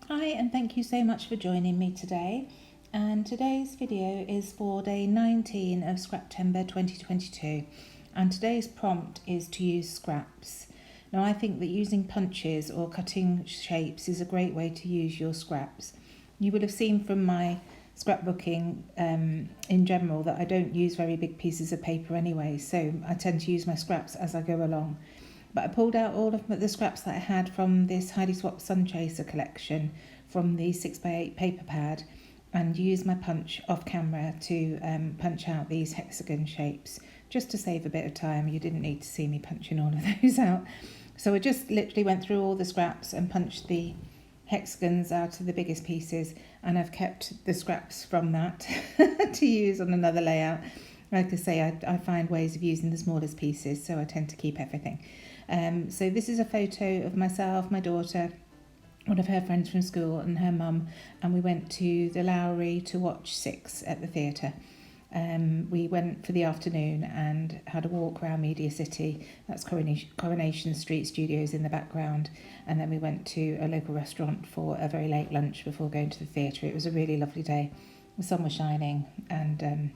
Hi, and thank you so much for joining me today. And today's video is for day 19 of Scraptember 2022. And today's prompt is to use scraps. Now, I think that using punches or cutting shapes is a great way to use your scraps. You will have seen from my scrapbooking in general that I don't use very big pieces of paper anyway, so I tend to use my scraps as I go along. But I pulled out all of the scraps that I had from this Heidi Swapp Sun Chaser collection from the 6x8 paper pad and used my punch off camera to punch out these hexagon shapes just to save a bit of time. You didn't need to see me punching all of those out. So I just literally went through all the scraps and punched the hexagons out of the biggest pieces, and I've kept the scraps from that to use on another layout. Like I say, I find ways of using the smallest pieces, so I tend to keep everything. So this is a photo of myself, my daughter, one of her friends from school and her mum, and we went to the Lowry to watch Six at the theatre. We went for the afternoon and had a walk around Media City. That's Coronation Street Studios in the background, and then we went to a local restaurant for a very late lunch before going to the theatre. It was a really lovely day. The sun was shining and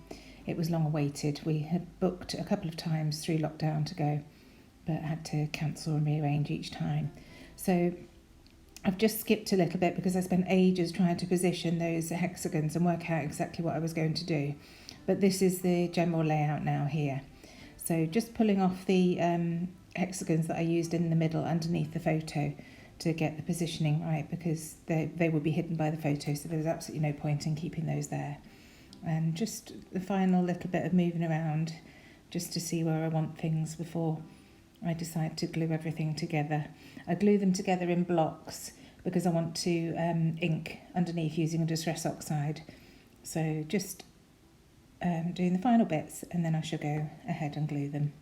it was long awaited. We had booked a couple of times through lockdown to go, but had to cancel and rearrange each time. So I've just skipped a little bit because I spent ages trying to position those hexagons and work out exactly what I was going to do. But this is the general layout now here. So just pulling off the hexagons that I used in the middle underneath the photo to get the positioning right, because they would be hidden by the photo, so there was absolutely no point in keeping those there. And just the final little bit of moving around just to see where I want things before I decide to glue everything together. I glue them together in blocks because I want to ink underneath using a distress oxide. So just doing the final bits, and then I shall go ahead and glue them.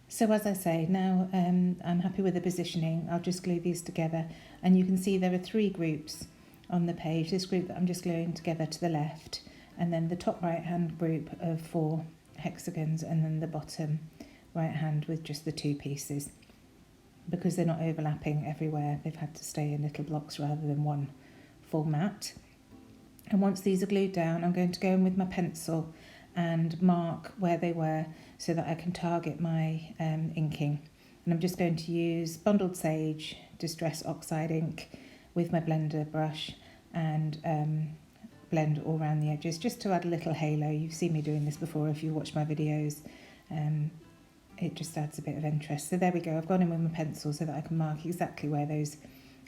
So as I say, now I'm happy with the positioning. I'll just glue these together, and you can see there are 3 groups on the page. This group that I'm just gluing together to the left, and then the top right hand group of 4 hexagons, and then the bottom right hand with just the 2 pieces. Because they're not overlapping everywhere, they've had to stay in little blocks rather than one full mat. And once these are glued down, I'm going to go in with my pencil and mark where they were so that I can target my inking. And I'm just going to use Bundled Sage Distress Oxide ink with my blender brush and blend all around the edges just to add a little halo. You've seen me doing this before if you watch my videos. It just adds a bit of interest. So there we go, I've gone in with my pencil so that I can mark exactly where those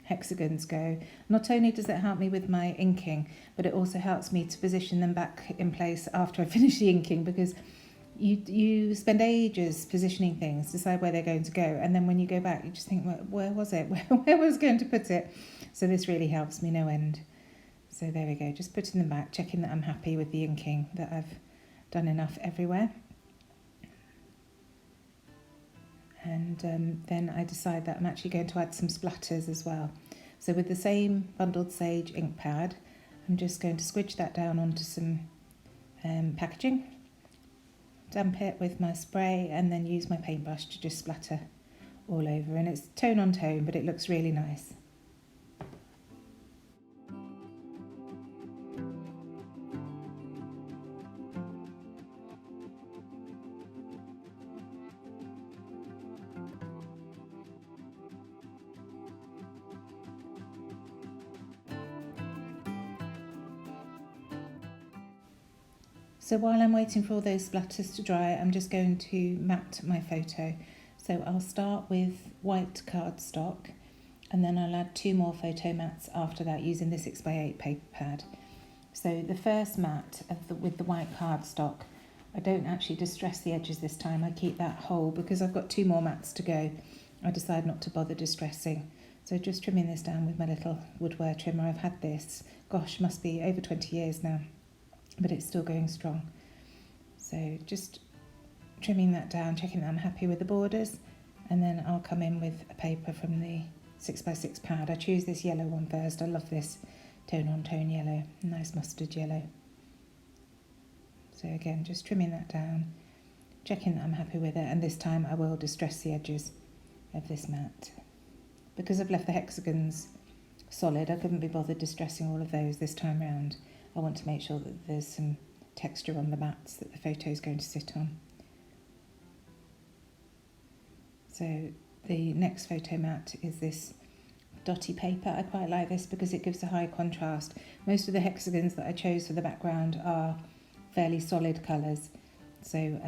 hexagons go. Not only does it help me with my inking, but it also helps me to position them back in place after I finish the inking, because you spend ages positioning things, decide where they're going to go, and then when you go back you just think, well, where was it? Where was I going to put it? So this really helps me no end. So there we go, just putting them back, checking that I'm happy with the inking, that I've done enough everywhere. And then I decide that I'm actually going to add some splatters as well. So with the same Bundled Sage ink pad, I'm just going to squidge that down onto some packaging, damp it with my spray, and then use my paintbrush to just splatter all over. And it's tone on tone, but it looks really nice. So while I'm waiting for all those splatters to dry, I'm just going to mat my photo. So I'll start with white cardstock, and then I'll add 2 more photo mats after that using the 6x8 paper pad. So the first mat with the white cardstock, I don't actually distress the edges this time. I keep that whole because I've got 2 more mats to go. I decided not to bother distressing. So just trimming this down with my little woodware trimmer. I've had this, gosh, must be over 20 years now, but it's still going strong. So just trimming that down, checking that I'm happy with the borders, and then I'll come in with a paper from the 6x6 pad. I choose this yellow one first. I love this tone on tone yellow, nice mustard yellow. So again, just trimming that down, checking that I'm happy with it, and this time I will distress the edges of this mat. Because I've left the hexagons solid, I couldn't be bothered distressing all of those this time round. I want to make sure that there's some texture on the mats that the photo is going to sit on. So the next photo mat is this dotty paper. I quite like this because it gives a high contrast. Most of the hexagons that I chose for the background are fairly solid colours, so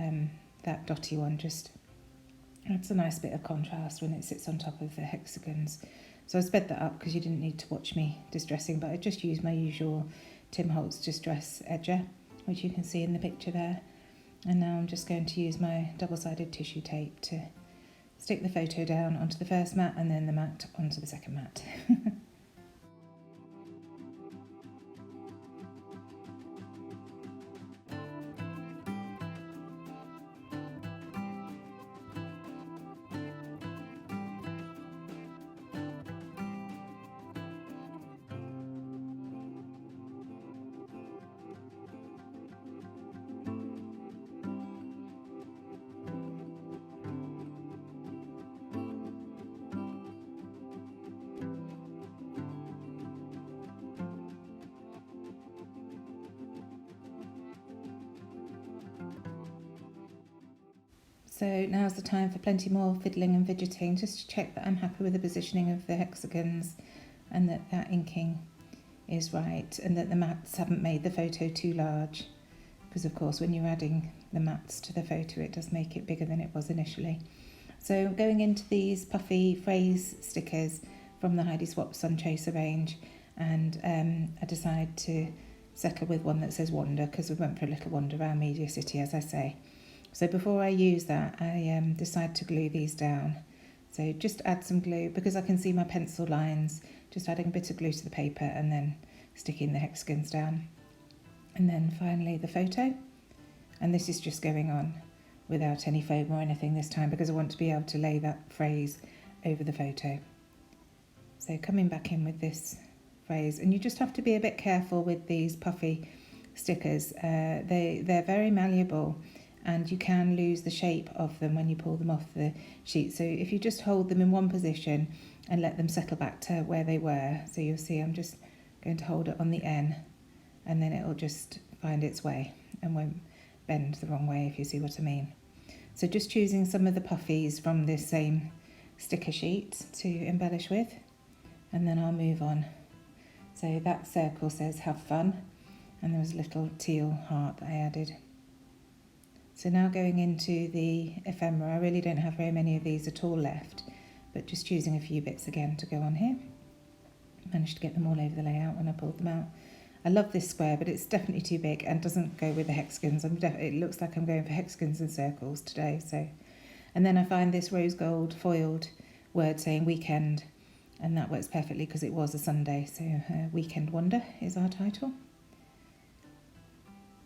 that dotty one just adds a nice bit of contrast when it sits on top of the hexagons. So I sped that up because you didn't need to watch me distressing, but I just used my usual Tim Holtz Distress Edger, which you can see in the picture there. And now I'm just going to use my double-sided tissue tape to stick the photo down onto the first mat and then the mat onto the second mat. So now's the time for plenty more fiddling and fidgeting, just to check that I'm happy with the positioning of the hexagons and that that inking is right and that the mats haven't made the photo too large, because of course when you're adding the mats to the photo it does make it bigger than it was initially. So going into these puffy phrase stickers from the Heidi Swapp Sun Chaser range, and I decided to settle with one that says wander because we went for a little wander around Media City, as I say. So before I use that, I decide to glue these down. So just add some glue, because I can see my pencil lines, just adding a bit of glue to the paper and then sticking the hexagons down. And then finally the photo. And this is just going on without any foam or anything this time, because I want to be able to lay that phrase over the photo. So coming back in with this phrase, and you just have to be a bit careful with these puffy stickers. They're very malleable, and you can lose the shape of them when you pull them off the sheet. So if you just hold them in one position and let them settle back to where they were, so you'll see I'm just going to hold it on the N, and then it'll just find its way and won't bend the wrong way, if you see what I mean. So just choosing some of the puffies from this same sticker sheet to embellish with, and then I'll move on. So that circle says have fun, and there was a little teal heart that I added. So now going into the ephemera, I really don't have very many of these at all left, but just choosing a few bits again to go on here. Managed to get them all over the layout when I pulled them out. I love this square, but it's definitely too big and doesn't go with the hexagons. It looks like I'm going for hexagons and circles today. And then I find this rose gold foiled word saying weekend, and that works perfectly because it was a Sunday. So Weekend Wonder is our title.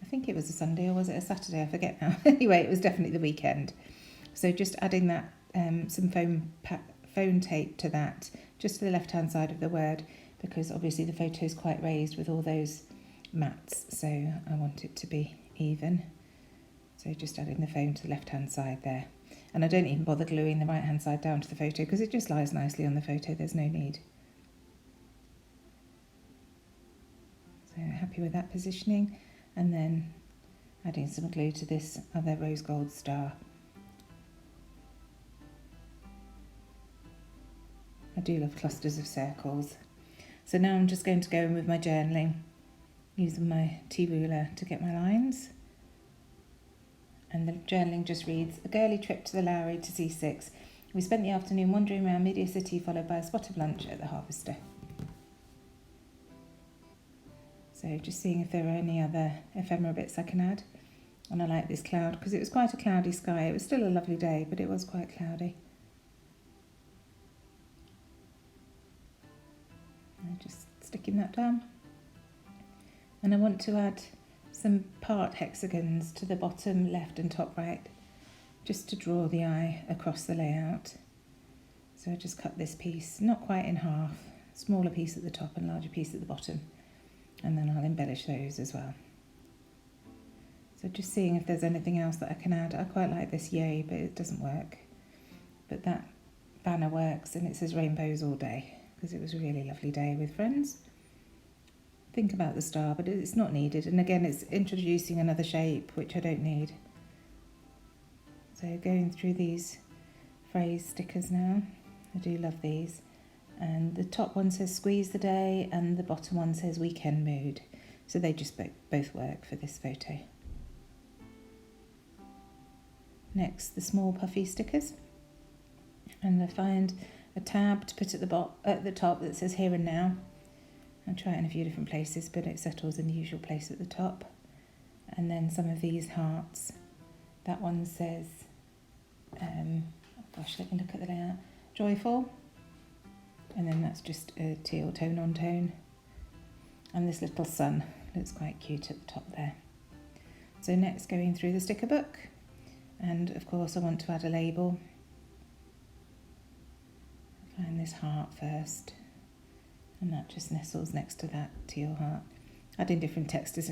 I think it was a Sunday, or was it a Saturday? I forget now. Anyway, it was definitely the weekend. So just adding that some phone tape to that, just to the left-hand side of the word, because obviously the photo is quite raised with all those mats, so I want it to be even. So just adding the phone to the left-hand side there. And I don't even bother gluing the right-hand side down to the photo because it just lies nicely on the photo, there's no need. So happy with that positioning. And then adding some glue to this other rose gold star. I do love clusters of circles. So now I'm just going to go in with my journaling, using my T-ruler to get my lines. And the journaling just reads, a girly trip to the Lowry to C6. We spent the afternoon wandering around Media City, followed by a spot of lunch at the Harvester. So just seeing if there are any other ephemera bits I can add. And I like this cloud because it was quite a cloudy sky. It was still a lovely day, but it was quite cloudy. just sticking that down. And I want to add some part hexagons to the bottom left and top right, just to draw the eye across the layout. So I just cut this piece, not quite in half, smaller piece at the top and larger piece at the bottom, and then I'll embellish those as well. So just seeing if there's anything else that I can add. I quite like this yay, but it doesn't work. But that banner works, and it says rainbows all day, because it was a really lovely day with friends. Think about the star, but it's not needed. And again, it's introducing another shape, which I don't need. So going through these phrase stickers now. I do love these. And the top one says squeeze the day, and the bottom one says weekend mood. So they just both work for this photo. Next, the small puffy stickers. And I find a tab to put at the top that says here and now. I'll try it in a few different places, but it settles in the usual place at the top. And then some of these hearts. That one says, oh gosh, let me look at the layout. Joyful. And then that's just a teal tone on tone. And this little sun looks quite cute at the top there. So next, going through the sticker book. And of course I want to add a label. Find this heart first, and that just nestles next to that teal heart. Adding different textures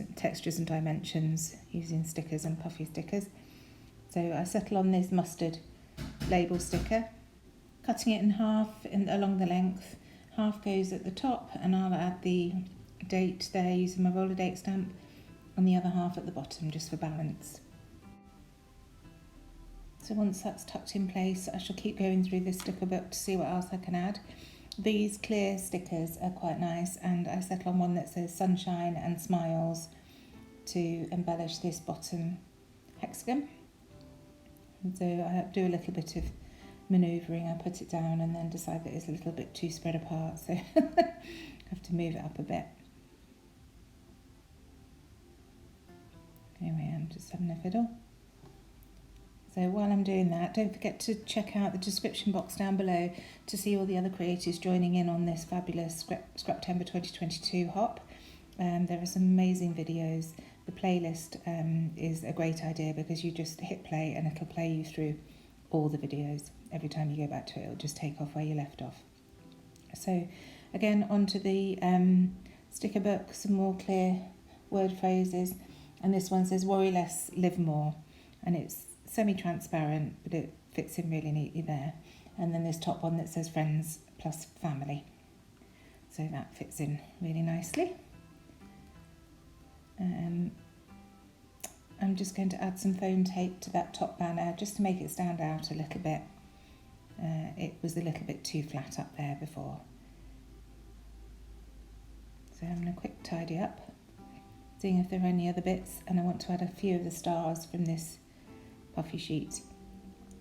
and dimensions using stickers and puffy stickers. So I settle on this mustard label sticker, cutting it in half along the length. Half goes at the top, and I'll add the date there using my roller date stamp, and the other half at the bottom just for balance. So once that's tucked in place, I shall keep going through this sticker book to see what else I can add. These clear stickers are quite nice, and I settle on one that says sunshine and smiles to embellish this bottom hexagon. And so I do a little bit of manoeuvring. I put it down and then decide that it's a little bit too spread apart, so I have to move it up a bit. Anyway, I'm just having a fiddle. So while I'm doing that, don't forget to check out the description box down below to see all the other creators joining in on this fabulous Scraptember 2022 hop. There are some amazing videos. The playlist is a great idea because you just hit play and it'll play you through all the videos. Every time you go back to it, it'll just take off where you left off. So again, onto the sticker book, some more clear word phrases. And this one says worry less, live more. And it's semi-transparent, but it fits in really neatly there. And then this top one that says friends plus family. So that fits in really nicely. I'm just going to add some foam tape to that top banner just to make it stand out a little bit. It was a little bit too flat up there before. So I'm going to quick tidy up, seeing if there are any other bits, and I want to add a few of the stars from this puffy sheet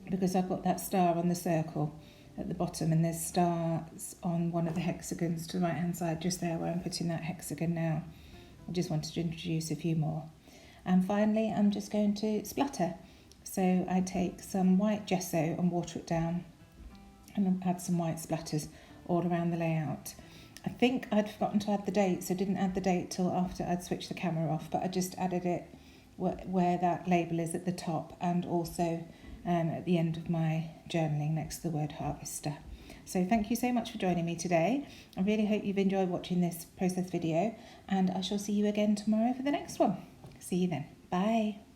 because I've got that star on the circle at the bottom, and there's stars on one of the hexagons to the right hand side just there where I'm putting that hexagon now. I just wanted to introduce a few more. And finally, I'm just going to splatter. So I take some white gesso and water it down and add some white splatters all around the layout. I think I'd forgotten to add the date, so I didn't add the date till after I'd switched the camera off, but I just added it where that label is at the top, and also at the end of my journaling next to the word harvester. So thank you so much for joining me today. I really hope you've enjoyed watching this process video, and I shall see you again tomorrow for the next one. See you then. Bye.